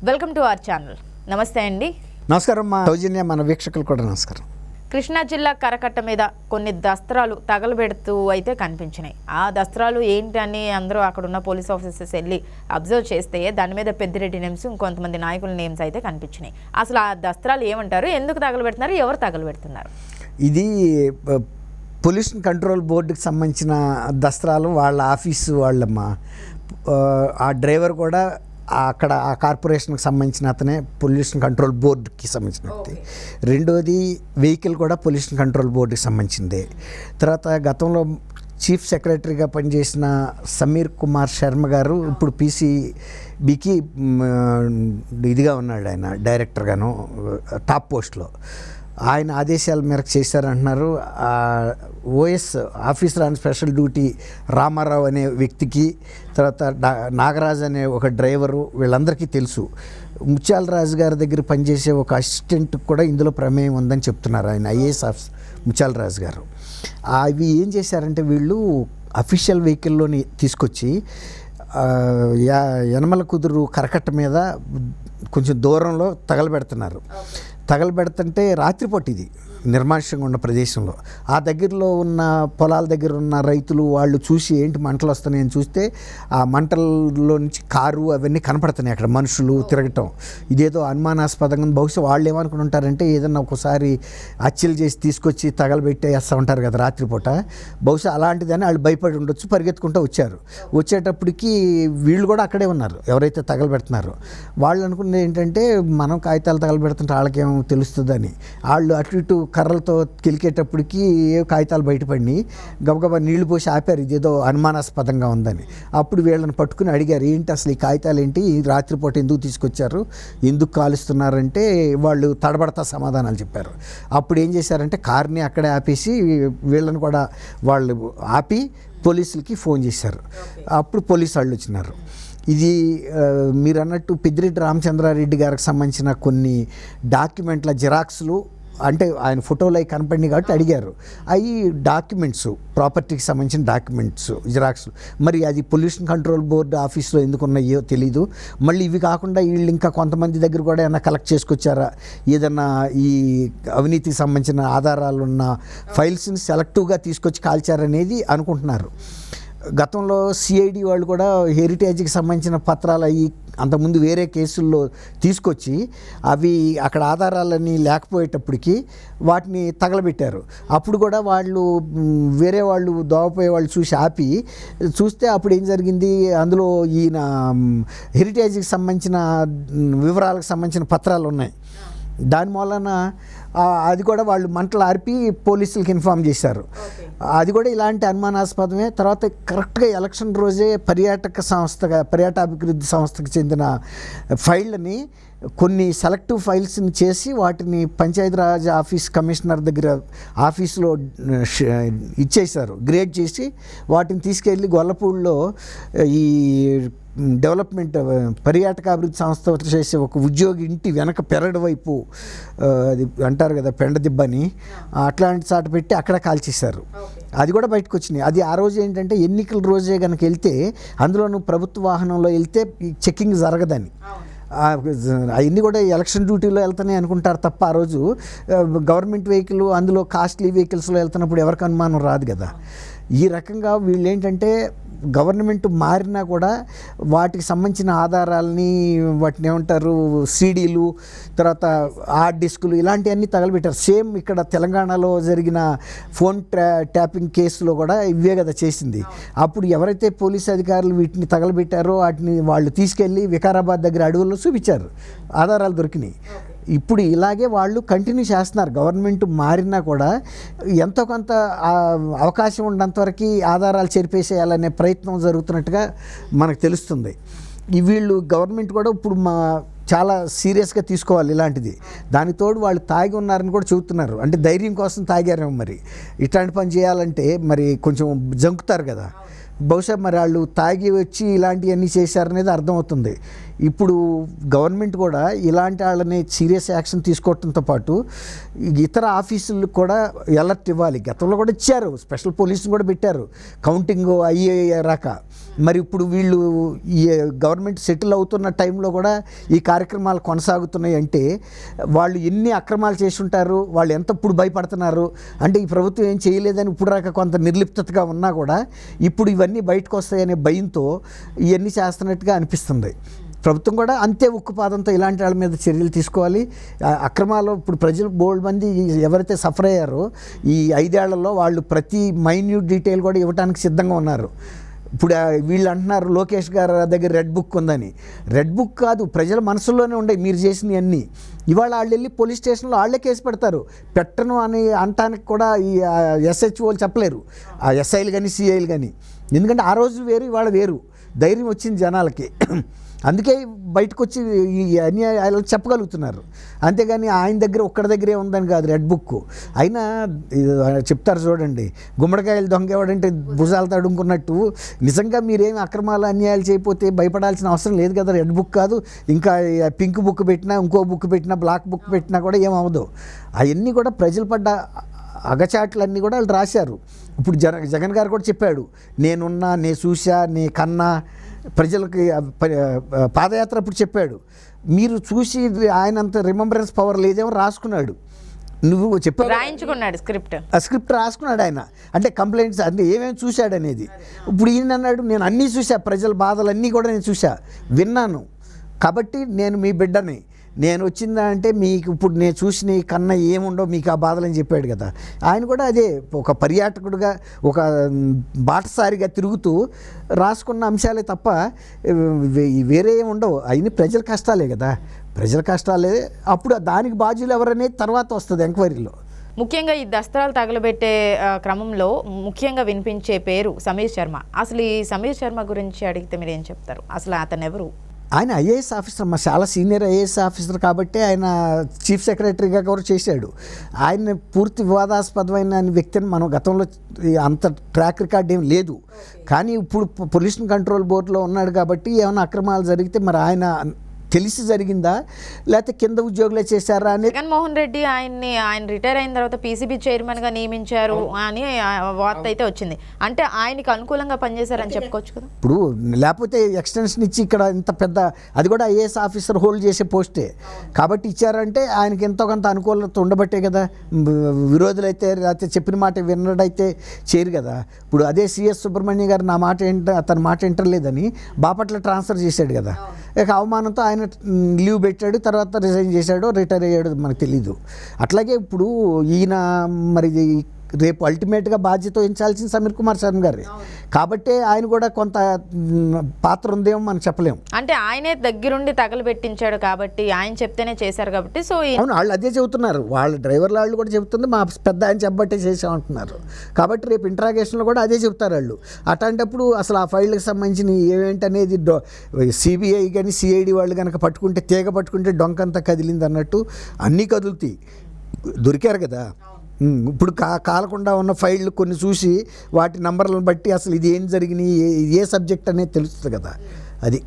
Welcome to our channel. నమస్తే అండి. నమస్కారం మా సౌజన్య, మన వీక్షకులు కూడా నమస్కారం. కృష్ణా జిల్లా కరకట్ట మీద కొన్ని దస్త్రాలు తగలబెడుతూ అయితే కనిపించినాయి. ఆ దస్త్రాలు ఏంటని అందరూ అక్కడ ఉన్న పోలీస్ ఆఫీసర్స్ వెళ్ళి అబ్జర్వ్ చేస్తే దాని మీద పెద్దిరెడ్డి నేమ్స్, ఇంకొంతమంది నాయకుల నేమ్స్ అయితే కనిపించినాయి. అసలు ఆ దస్త్రాలు ఏమంటారు, ఎందుకు తగలబెడుతున్నారు, ఎవరు తగలబెడుతున్నారు? ఇది పొల్యూషన్ కంట్రోల్ బోర్డుకి సంబంధించిన దస్త్రాలు. వాళ్ళ ఆఫీసు వాళ్ళమ్మా. ఆ డ్రైవర్ కూడా అక్కడ ఆ కార్పొరేషన్కి సంబంధించిన అతనే, పొల్యూషన్ కంట్రోల్ బోర్డుకి సంబంధించిన వ్యక్తి. రెండోది వెహికల్ కూడా పొల్యూషన్ కంట్రోల్ బోర్డుకి సంబంధించిందే. తర్వాత గతంలో చీఫ్ సెక్రటరీగా పనిచేసిన సమీర్ కుమార్ శర్మ గారు ఇప్పుడు పీసీబీకి ఇదిగా ఉన్నాడు, ఆయన డైరెక్టర్గాను టాప్ పోస్ట్లో. ఆయన ఆదేశాల మేరకు చేశారంటున్నారు. OS officer on special duty Ramarao అనే వ్యక్తికి, తర్వాత నాగరాజ్ అనే ఒక డ్రైవరు, వీళ్ళందరికీ తెలుసు. ముత్యాల రాజు గారి దగ్గర పనిచేసే ఒక అసిస్టెంట్ కూడా ఇందులో ప్రమేయం ఉందని చెప్తున్నారు ఆయన, ఐఏఎస్ ఆఫీసర్ ముత్యాల రాజు గారు. అవి ఏం చేశారంటే వీళ్ళు అఫీషియల్ వెహికల్లోని తీసుకొచ్చి యనమల కుదురు కరకట్ట మీద కొంచెం దూరంలో తగలబెడుతున్నారు. తగలబెడుతుంటే రాత్రిపూట, ఇది నిర్మానుష్యంగా ఉన్న ప్రదేశంలో, ఆ దగ్గరలో ఉన్న పొలాల దగ్గర ఉన్న రైతులు వాళ్ళు చూసి ఏంటి మంటలు వస్తున్నాయని చూస్తే ఆ మంటల్లో నుంచి కారు అవన్నీ కనపడుతున్నాయి, అక్కడ మనుషులు తిరగటం. ఇదేదో అనుమానాస్పదంగా, బహుశా వాళ్ళు ఏమనుకుని ఉంటారంటే ఏదన్నా ఒకసారి హత్యలు చేసి తీసుకొచ్చి తగలబెట్టేస్తూ ఉంటారు కదా రాత్రిపూట, బహుశా అలాంటిదని వాళ్ళు భయపడి ఉండొచ్చు. పరిగెత్తుకుంటూ వచ్చారు. వచ్చేటప్పటికి వీళ్ళు కూడా అక్కడే ఉన్నారు, ఎవరైతే తగలబెడుతున్నారో. వాళ్ళు అనుకున్నది ఏంటంటే మనం కాగితాలు తగలబెడుతుంటే వాళ్ళకేమో తెలుస్తుందని. వాళ్ళు అటు ఇటు కర్రలతో కిలికేటప్పటికి కాగితాలు బయటపడి గబగబా నీళ్లు పోసి ఆపారు, ఇదేదో అనుమానాస్పదంగా ఉందని. అప్పుడు వీళ్ళని పట్టుకుని అడిగారు, ఏంటి అసలు ఈ కాగితాలు ఏంటి, రాత్రిపూట ఎందుకు తీసుకొచ్చారు, ఎందుకు కాలుస్తున్నారంటే వాళ్ళు తడబడతా సమాధానాలు చెప్పారు. అప్పుడు ఏం చేశారంటే కార్ని అక్కడే ఆపేసి వీళ్ళని కూడా వాళ్ళు ఆపి పోలీసులకి ఫోన్ చేశారు. అప్పుడు పోలీసు వాళ్ళు వచ్చినారు. ఇది మీరు అన్నట్టు పెద్దిరెడ్డి రామచంద్రారెడ్డి గారికి సంబంధించిన కొన్ని డాక్యుమెంట్ల జిరాక్స్లు, అంటే ఆయన ఫోటోలు అవి కనపడినాయి కాబట్టి అడిగారు. అవి డాక్యుమెంట్స్, ప్రాపర్టీకి సంబంధించిన డాక్యుమెంట్స్ జిరాక్స్. మరి అది పొల్యూషన్ కంట్రోల్ బోర్డు ఆఫీస్లో ఎందుకు ఉన్నాయో తెలీదు. మళ్ళీ ఇవి కాకుండా వీళ్ళు ఇంకా కొంతమంది దగ్గర కూడా ఏమైనా కలెక్ట్ చేసుకొచ్చారా, ఏదన్నా ఈ అవినీతికి సంబంధించిన ఆధారాలు ఉన్న ఫైల్స్ని సెలెక్టివ్గా తీసుకొచ్చి కాల్చారనేది అనుకుంటున్నారు. గతంలో సిఐడి వాళ్ళు కూడా హెరిటేజ్కి సంబంధించిన పత్రాలు అవి అంతకుముందు వేరే కేసుల్లో తీసుకొచ్చి అవి అక్కడ ఆధారాలన్నీ లేకపోయేటప్పటికి వాటిని తగలబెట్టారు. అప్పుడు కూడా వాళ్ళు వేరే వాళ్ళు దోవపోయే వాళ్ళు చూసి ఆపి చూస్తే అప్పుడు ఏం జరిగింది, అందులో ఈయన హెరిటేజ్కి సంబంధించిన వివరాలకు సంబంధించిన పత్రాలు ఉన్నాయి. దాని మూలన అది కూడా వాళ్ళు మంటలు ఆర్పి పోలీసులకు ఇన్ఫామ్ చేశారు. అది కూడా ఇలాంటి అనుమానాస్పదమే. తర్వాత కరెక్ట్గా ఎలక్షన్ రోజే పర్యాటకాభివృద్ధి సంస్థకు చెందిన ఫైళ్ళని కొన్ని సెలెక్టివ్ ఫైల్స్ని చేసి వాటిని పంచాయతీరాజ్ ఆఫీస్ కమిషనర్ దగ్గర ఆఫీసులో ఇచ్చేశారు, గ్రేడ్ చేసి వాటిని తీసుకెళ్ళి గొల్లపూడిలో ఈ డెవలప్మెంట్ పర్యాటకాభివృద్ధి సంస్థ చేసే ఒక ఉద్యోగి ఇంటి వెనక పెరడు వైపు, అది అంటారు కదా పెండదిబ్బని, అట్లాంటి చాట పెట్టి అక్కడ కాల్చేశారు. అది కూడా బయటకు వచ్చినాయి. అది ఆ రోజు ఏంటంటే ఎన్నికల రోజే కనుక వెళ్తే, అందులోనూ ప్రభుత్వ వాహనంలో వెళ్తే చెక్కింగ్ జరగదని, అవన్నీ కూడా ఎలక్షన్ డ్యూటీలో వెళ్తానే అనుకుంటారు తప్ప ఆ రోజు గవర్నమెంట్ వెహికల్, అందులో కాస్ట్లీ వెహికల్స్లో వెళ్తున్నప్పుడు ఎవరికి అనుమానం రాదు కదా. ఈ రకంగా వీళ్ళు ఏంటంటే గవర్నమెంట్ మారినా కూడా వాటికి సంబంధించిన ఆధారాలని, వాటిని ఏమంటారు సీడీలు, తర్వాత హార్డ్ డిస్కులు, ఇలాంటివన్నీ తగలబెట్టారు. సేమ్ ఇక్కడ తెలంగాణలో జరిగిన ఫోన్ ట్యాపింగ్ కేసులో కూడా ఇవే కదా చేసింది. అప్పుడు ఎవరైతే పోలీస్ అధికారులు వీటిని తగలబెట్టారో వాటిని వాళ్ళు తీసుకెళ్ళి వికారాబాద్ దగ్గర అడవుల్లో చూపించారు, ఆధారాలు దొరికినాయి. ఇప్పుడు ఇలాగే వాళ్ళు కంటిన్యూ చేస్తున్నారు. గవర్నమెంట్ మారినా కూడా ఎంతో కొంత అవకాశం ఉన్నంతవరకు ఆధారాలు చెరిపేసేయాలనే ప్రయత్నం జరుగుతున్నట్టుగా మనకు తెలుస్తుంది. వీళ్ళు గవర్నమెంట్ కూడా ఇప్పుడు చాలా సీరియస్గా తీసుకోవాలి ఇలాంటిది. దానితోడు వాళ్ళు తాగి ఉన్నారని కూడా చెబుతున్నారు. అంటే ధైర్యం కోసం తాగారేమో. మరి ఇట్లాంటి పని చేయాలంటే మరి కొంచెం జంకుతారు కదా. బహుశా మరి వాళ్ళు తాగి వచ్చి ఇలాంటివన్నీ చేశారనేది అర్థమవుతుంది. ఇప్పుడు గవర్నమెంట్ కూడా ఇలాంటి వాళ్ళని సీరియస్ యాక్షన్ తీసుకోవడంతో పాటు ఇతర ఆఫీసులకు కూడా అలర్ట్ ఇవ్వాలి. గతంలో కూడా ఇచ్చారు, స్పెషల్ పోలీసులు కూడా పెట్టారు కౌంటింగ్ అయ్యేరాక. మరి ఇప్పుడు వీళ్ళు ఈ గవర్నమెంట్ సెటిల్ అవుతున్న టైంలో కూడా ఈ కార్యక్రమాలు కొనసాగుతున్నాయి అంటే వాళ్ళు ఎన్ని అక్రమాలు చేసి ఉంటారు, వాళ్ళు ఎంత ఇప్పుడు భయపడుతున్నారు అంటే ఈ ప్రభుత్వం ఏం చేయలేదని ఇప్పుడు రాక కొంత నిర్లిప్తగా ఉన్నా కూడా ఇప్పుడు ఇవన్నీ బయటకు వస్తాయనే భయంతో ఇవన్నీ చేస్తున్నట్టుగా అనిపిస్తుంది. ప్రభుత్వం కూడా అంతే ఉక్కుపాదంతో ఇలాంటి వాళ్ళ మీద చర్యలు తీసుకోవాలి. అక్రమాలు ఇప్పుడు ప్రజలు బోల్డ్ మంది ఎవరైతే సఫర్ అయ్యారో ఈ 5 ఏళ్లలో వాళ్ళు ప్రతి మైన్యూట్ డీటెయిల్ కూడా ఇవ్వడానికి సిద్ధంగా ఉన్నారు. ఇప్పుడు వీళ్ళు అంటున్నారు లోకేష్ గారి దగ్గర రెడ్ బుక్ ఉందని. రెడ్ బుక్ కాదు, ప్రజల మనసుల్లోనే ఉండే మీరు చేసినవి అన్నీ. ఇవాళ వాళ్ళు వెళ్ళి పోలీస్ స్టేషన్లో వాళ్ళే కేసు పెడతారు. పెట్టను అని అనటానికి కూడా ఈ ఎస్హెచ్ఓలు చెప్పలేరు, ఆ ఎస్ఐలు కానీ సిఐలు కానీ. ఎందుకంటే ఆ రోజు వేరు ఇవాళ వేరు, ధైర్యం వచ్చింది జనాలకి. అందుకే బయటకు వచ్చి ఈ అన్యాయాలు చెప్పగలుగుతున్నారు. అంతేగాని ఆయన దగ్గర ఒక్కడి దగ్గరే ఉందని కాదు రెడ్ బుక్. అయినా చెప్తారు చూడండి, గుమ్మడికాయలు దొంగేవాడంటే భుజాలు తడుముకున్నట్టు నిజంగా మీరేమి అక్రమాలు అన్యాయాలు చేయకపోతే భయపడాల్సిన అవసరం లేదు కదా. రెడ్ బుక్ కాదు, ఇంకా పింక్ బుక్ పెట్టినా, ఇంకో బుక్ పెట్టినా, బ్లాక్ బుక్ పెట్టినా కూడా ఏమవదు. అవన్నీ కూడా ప్రజలు పడ్డ అగచాట్లన్నీ కూడా వాళ్ళు రాశారు. ఇప్పుడు జగన్ గారు కూడా చెప్పాడు, నేనున్నా, నేను చూసా, నే కన్నా ప్రజలకి పాదయాత్ర అప్పుడు చెప్పాడు. మీరు చూసి ఆయన అంత రిమెంబరెన్స్ పవర్ లేదేమో రాసుకున్నాడు. నువ్వు చెప్పావు, రాయించుకున్నాడు స్క్రిప్ట్ రాసుకున్నాడు ఆయన. అంటే కంప్లైంట్స్ అంటే ఏమేమి చూశాడు అనేది. ఇప్పుడు ఈయన అన్నాడు, నేను అన్నీ చూసా, ప్రజల బాధలన్నీ కూడా నేను చూసా, విన్నాను, కాబట్టి నేను మీ బిడ్డని, నేను వచ్చిందా అంటే మీకు ఇప్పుడు నేను చూసిన కన్నా ఏముండో మీకు ఆ బాధలని చెప్పాడు కదా. ఆయన కూడా అదే ఒక పర్యాటకుడుగా, ఒక బాటసారిగా తిరుగుతూ రాసుకున్న అంశాలే తప్ప వేరే ఏమి ఉండవు. అయిన ప్రజల కష్టాలే కదా, ప్రజల కష్టాలే. అప్పుడు దానికి బాధ్యులు ఎవరనేది తర్వాత వస్తుంది ఎంక్వైరీలో. ముఖ్యంగా ఈ దస్త్రాలు తగలబెట్టే క్రమంలో ముఖ్యంగా వినిపించే పేరు సమీర్ శర్మ. అసలు ఈ సమీర్ శర్మ గురించి అడిగితే మీరు ఏం చెప్తారు? అసలు అతను ఎవరు? ఆయన ఐఏఎస్ ఆఫీసర్, మా చాలా సీనియర్ ఐఏఎస్ ఆఫీసర్ కాబట్టి ఆయన చీఫ్ సెక్రటరీగా కూడా చేశాడు. ఆయన పూర్తి వివాదాస్పదమైన వ్యక్తిని మనం గతంలో అంత ట్రాక్ రికార్డ్ ఏం లేదు. కానీ ఇప్పుడు పొల్యూషన్ కంట్రోల్ బోర్డులో ఉన్నాడు కాబట్టి ఏమైనా అక్రమాలు జరిగితే మరి ఆయన తెలిసి జరిగిందా లేకపోతే కింద ఉద్యోగులే చేశారా అని. జగన్మోహన్ రెడ్డి ఆయన రిటైర్ అయిన తర్వాత పీసీబీ చైర్మన్గా నియమించారు అని వార్త అయితే వచ్చింది. అంటే ఆయనకి అనుకూలంగా పనిచేశారని చెప్పుకోవచ్చు కదా. ఇప్పుడు లేకపోతే ఎక్స్టెన్షన్ ఇచ్చి ఇక్కడ ఇంత పెద్ద, అది కూడా ఐఏఎస్ ఆఫీసర్ హోల్డ్ చేసే పోస్టే కాబట్టి ఇచ్చారంటే ఆయనకి ఎంతో కొంత అనుకూలత ఉండబట్టే కదా. విరోధులైతే లేకపోతే చెప్పిన మాట విన్నడైతే చేయరు కదా. ఇప్పుడు అదే సిఎస్ సుబ్రహ్మణ్యం గారు నా మాట అతని మాట వింటలేదని బాపట్ల ట్రాన్స్ఫర్ చేశాడు కదా. ఇక అవమానంతో ఆయన లీవ్ పెట్టాడు, తర్వాత రిజైన్ చేశాడు, రిటైర్ అయ్యాడు, మనకు తెలీదు. అట్లాగే ఇప్పుడు ఈయన మరి రేపు అల్టిమేట్గా బాధ్యత వహించాల్సిన సమీర్ కుమార్ శర్మ గారు కాబట్టే ఆయన కూడా కొంత పాత్ర ఉందేమో మనం చెప్పలేము. అంటే ఆయనే దగ్గరుండి తగలబెట్టించాడు కాబట్టి, ఆయన చెప్తేనే చేశారు కాబట్టి. సో అవును, వాళ్ళు అదే చెబుతున్నారు, వాళ్ళ డ్రైవర్ల వాళ్ళు కూడా చెబుతుంది, మా పెద్ద ఆయన చెప్పబట్టే చేసామంటున్నారు. కాబట్టి రేపు ఇంట్రాగేషన్లో కూడా అదే చెప్తారు వాళ్ళు. అట్లాంటప్పుడు అసలు ఆ ఫైళ్ళకి సంబంధించిన ఏమేంటనేది సిబిఐ కానీ సిఐడి వాళ్ళు కనుక పట్టుకుంటే, తీగ పట్టుకుంటే డొంకంతా కదిలింది అన్నట్టు అన్నీ కదులుతాయి. దొరికారు కదా. ఇప్పుడు కాలకుండా ఉన్న ఫైళ్ళు కొన్ని చూసి వాటి నంబర్లను బట్టి అసలు ఇది ఏం జరిగినాయి, ఏ సబ్జెక్ట్ అనేది తెలుస్తుంది కదా. అది